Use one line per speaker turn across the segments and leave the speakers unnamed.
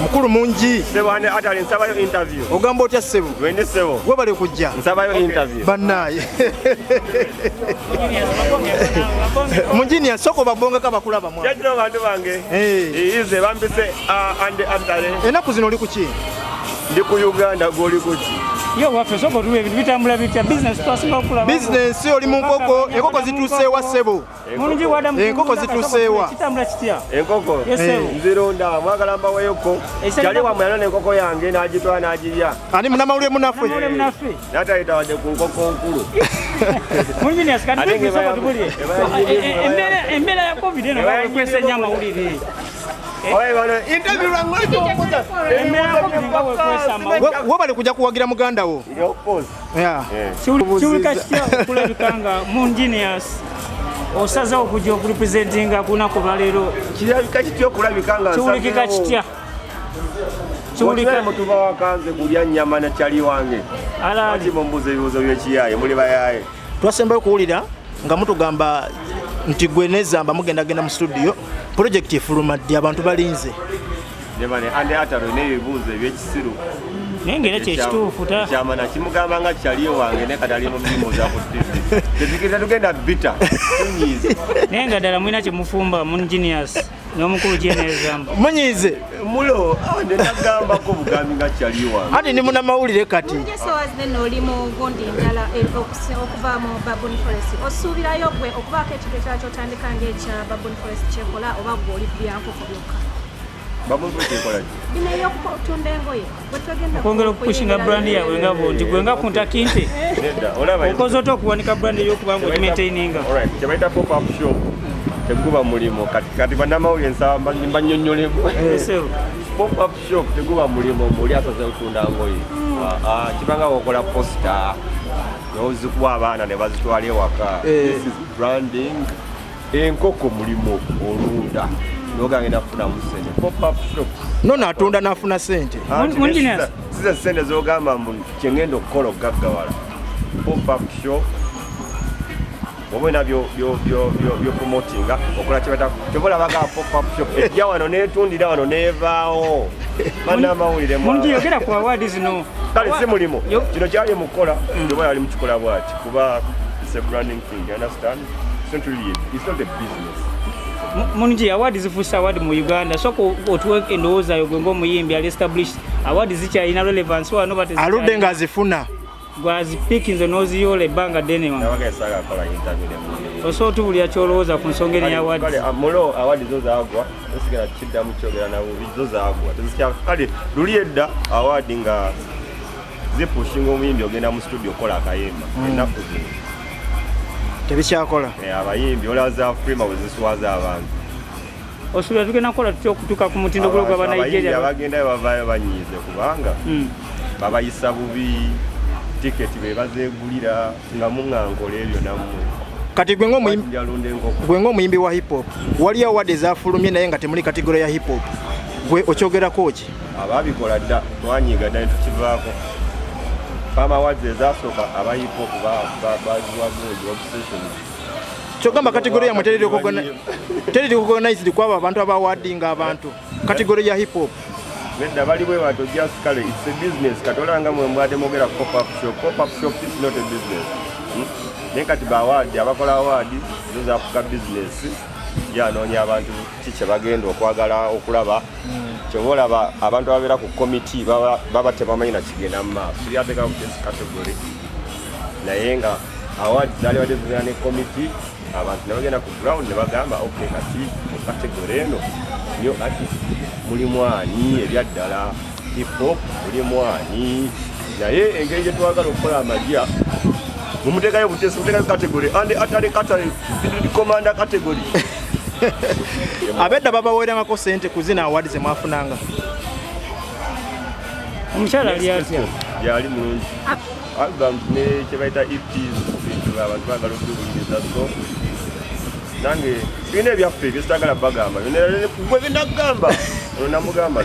Mukulu mungi.
Sebane atali nsabayo interview.
Ogamba otya ssebo?
Wende ssebo.
Gwe bali kujja.
Nsabayo interview.
Bannaye. Munjini soko babonga kabakulaba mwa.
Yajino bantu bange. Ize bambise ande atale.
Enaku zino oli kuki?
Ndi ku Uganda goli kuki?
Yo waffe soko tuwe bitambula bitya business twasinga okulaba.
Business oli mu nkoko, enkoko zituuseewa ssebo.
Mulungi wada mu
enkoko zituuseewa.
Kitambula kitya?
Enkoko. Nzironda mwagala mbaweyoko. Kyali wamwe yanone enkoko yange n'agitwala n'agirya.
Ani munamawulire munaffe?
N'atayita wadde ku nkoko nkulu.
Mulungi ni asikati soko tubulye. Embeera ya COVID eno bakwesa nnyo amawulire.
Wo bali kujja kuwagira muganda wo.
Kiwulika kitya okulabika nga Munginius osaza okujja okurepresentinga kunaku lwaleero?
Kirabika kitya okulabika nga
kiwulikika kitya?
Kiwulika mutuba wakanze kulya nnyama na kyali wange. Alaki mumbuza ebibuuzo by'ekiyaye muli bayaye.
Twasembayo kuwulira nga mutugamba nti gwe nezamba mugendagenda mu studio project efuluma ddi abantu balinze.
Nebane ande atalo n'ebibuuzo eby'ekisiru.
Nengera kyekituufu ta.
Kyamana kimugamba nga kyali wange ne katali mu mbimu za ku TV. Tezikiriza tugenda bita. Tunyize.
Nenga ddala mwina kyemufumba Munginius n'omukulu gyenezamba.
Munyize.
Mulo ande nagamba ko bugambi nga kyali wange.
Ati ni munamawulire kati.
Ngesowazne n'oli mu gundi njala okuva mu Baboon Forest. Osuubirayo gwe okubaako ekiro kyatandika ng'ekya Baboon Forest kyekola oba gwe oli byankoko byokka?
Baboon Forest ekola ki?
Binayo okutunda engoye.
Okwongera okupushinga brand yawe nga bonti gwe nga kuntakinte.
Nedda olaba
okoze otya okuwanika brand y'okuba ng'ogimaintaininga?
Kyebayita pop-up shop teguba mulimo kati bannamawulire nsaba mbanyonnyolemu. Pop-up shop teguba mulimo muli asaza okutunda ngoye. Kibanga okola poster n'ozikuwa abaana ne bazitwala ewaka. This is branding. Enkoko mulimo olunda nogange nafuna musente. Pop-up shop
nona atunda nafuna sente.
Size sente zogamba mbu kyengenda okukola okugaggawala. Pop-up shop obwena byo promotinga okola kibata kyobola baga pop-up shop ejja wano netundira wano nevaawo bannamawulire
mungi yogera ku awadi zino
kale si mulimo kino kyali mukola ndoba yali mukikola bwati kuba it's a branding thing, you understand? It's not a business.
Mungi awadi zifuusa awadi mu Uganda soko otuwe endowooza yo gwe ng'omuyimbi ali established awadi zikyalina relevance wano bate
aludde ng'azifuna
gwazipikinze n'oziyola ebbanga ddene wano osobola otubulira kyolowooza ku nsonga eri awadi
mulo awadi zo zaagwa osigala kiddamu kyogera nabo zo zaagwa kale luli edda awadi nga zipushinga omuyimbi ogenda mu studio okola akayimba ennaku zino
tebikyakola
abayimbi olaza frima bwe ziswaza abantu
osuubira tugenda kukola tutya okutuuka ku mutindo gulo gwa Banigeria
abagendayo bavaayo banyiize kubanga babayisa bubi tiketi be bazeegulira nga muŋŋankola ebyo nammwe
kati gwe ng'omuyimbi wa hip hop waliyo awadi ezafulumye naye nga temuli kategori ya hip hop gwe okyogerako ki?
Ababikola dda twanyiiga dda netukivaako Pama awards ezasooka aba hip hop baziwagungi obsession
kyogamba kategori ya tereri organized kwabo abantu abawardinga abantu kategori ya hip hop
nedda bali bwe bato just kale it's a business katolanga mwe mwade mogera pop-up shop is not a business naye kati bawadi abakola awadi zo zafuka business yanoonya abantu kikye bagenda okwagala okulaba kyobolaba abantu ababeera ku committee baba tebamanyi nakigenda mu maaso yateeka ku category naye nga awadi zaali badde zigenda ne committee abantu ne bagenda ku ground ne bagamba okay kati mu category eno nyo ati mulimu ani ebyaddala hip hop mulimu ani naye engeri gye twagala okukola amajja mumuteekayo butesi muteekayo category andi atali commander category
abedda babaweerangako sente kuzina awadi ze mwafunanga
omukyala ali atya
yali mulungi album ne kyebayita EPs bintu abantu baagala okubiwuliriza so nange birina ebyaffe byesitagala bagamba gwe binagamba ono namugamba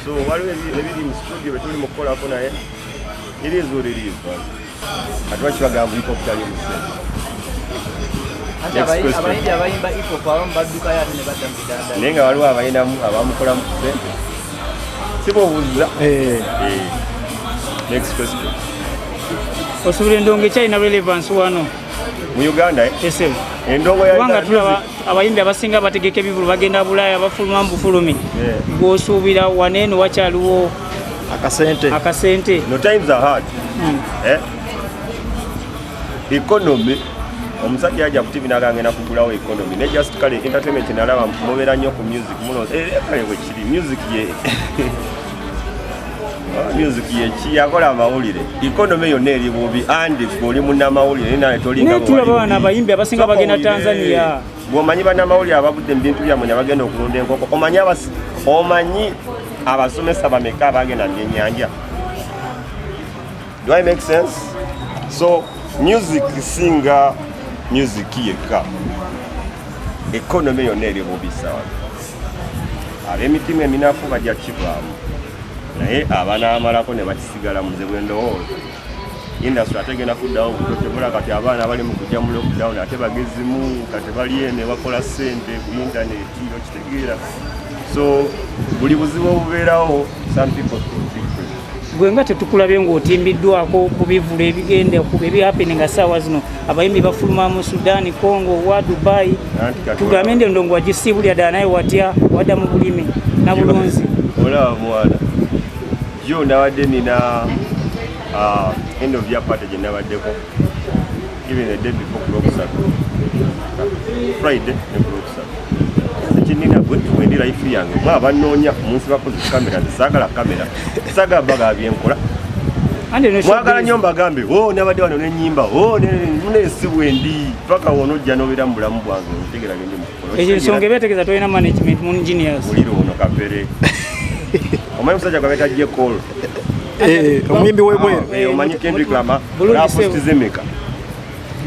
so waliwo ebiri mu studio betuli mukukolako naye iriizo liriizo ati bakibagamba hip hop tali musente
abayimbi abayimba hip hop abamu badduka yate ne badda mu bidanda
naye nga waliwo abayinamu abamukola mu ssente sibubuuza. Next question.
Osobola endongo ekyalina relevance wano
Mu Uganda
ese
endongo ya
kubanga tulaba abayimbi abasinga bategeka ebivulu bagenda Bulaaya bafuluma mu bufulumi bw'osuubira waneeno wakyaliwo akasente.
No, times are hard. Economy omusajja yajja ku TV n'agenda kugulawo economy ne just kale entertainment nalaba mubeera nnyo ku music muno kale bwe kiri music ye yakola amawulire economy yonna eri bubi andi oli munnamawulire naye tolinga
tulaba wana abayimbi abasinga bagenda Tanzania
bw'omanyi bannamawulire abavudde mu bintu byammwe ne bagenda okulunda enkoko omanyi abasomesa bameka abagenda mu byennyanja. Do I make sense? So music singa music yekka economy yonna eri bubi sawa ab'emitima eminafu bajja kivaamu naye abanaamalako ne bakisigala muze bwe ndowooza industry ategenda kuddawo butotebula kati abaana bali mu kujja mu lockdown ate bagezimu kati bali ene bakola ssente ku intaneti okitegeera so buli buzibu obubeerawo some people
gwe nga tetukulabye ng'otimbiddwako ku bivulu ebigenda ebihappeninga ssaawa zino abayimbi bafuluma mu Sudan, Congo, wa Dubai tugambe ndi endongo wagisiibulya ddala naye watya wadda mu bulimi na bulunzi
olaba mwana jo nawadde nina end of year party gye nabaddeko even the day before Kulokusatu Friday ne Kulokusatu ekinina bwendi life yange mwa bannoonya munsi bakoze kamera nsaagala kamera saagala baga byenkola mwagala nnyo mbagambe nabadde wano n'ennyimba munensi bwendi paka wonojja n'obeera mu bulamu bwange otegera gende mukukola
ekyo ensonga ebeetegeeza tolina management mu engineers
muliro ono kapere omanyi musajja gwabeeta J. Cole
omuyimbi w'ebweru
omanyi Kendrick Lamar rapostizemeka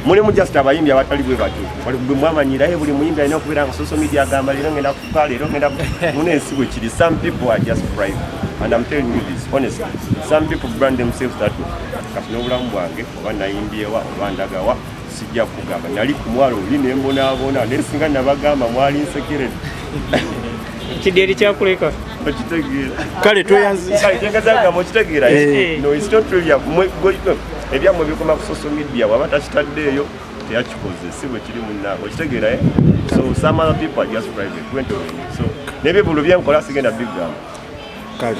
mulimu just abayimbi abatali bwe batyo bwe mwamanyira buli muyimbi alina okubeera nga social media agamba leero ngenda kufa leero ngenda munensi bwe kiri some people are just private and I'm telling you this honestly some people brand themselves that way kati n'obulamu bwange oba nayimbyewa oba ndagawa sijja kugamba nali ku mwalo oli ne mbonaabona naye singa nabagamba mwali nsekeredde
kidyeri kyakuleka
okitegeera
kale
tweyagamba okitegeera no it's not really ebyamwe bikoma ku social media waba takitaddeeyo teyakikoze si bwe kiri munnange okitegeera so some other people are just private so n'ebibulu byenkola sigenda bigamba
kale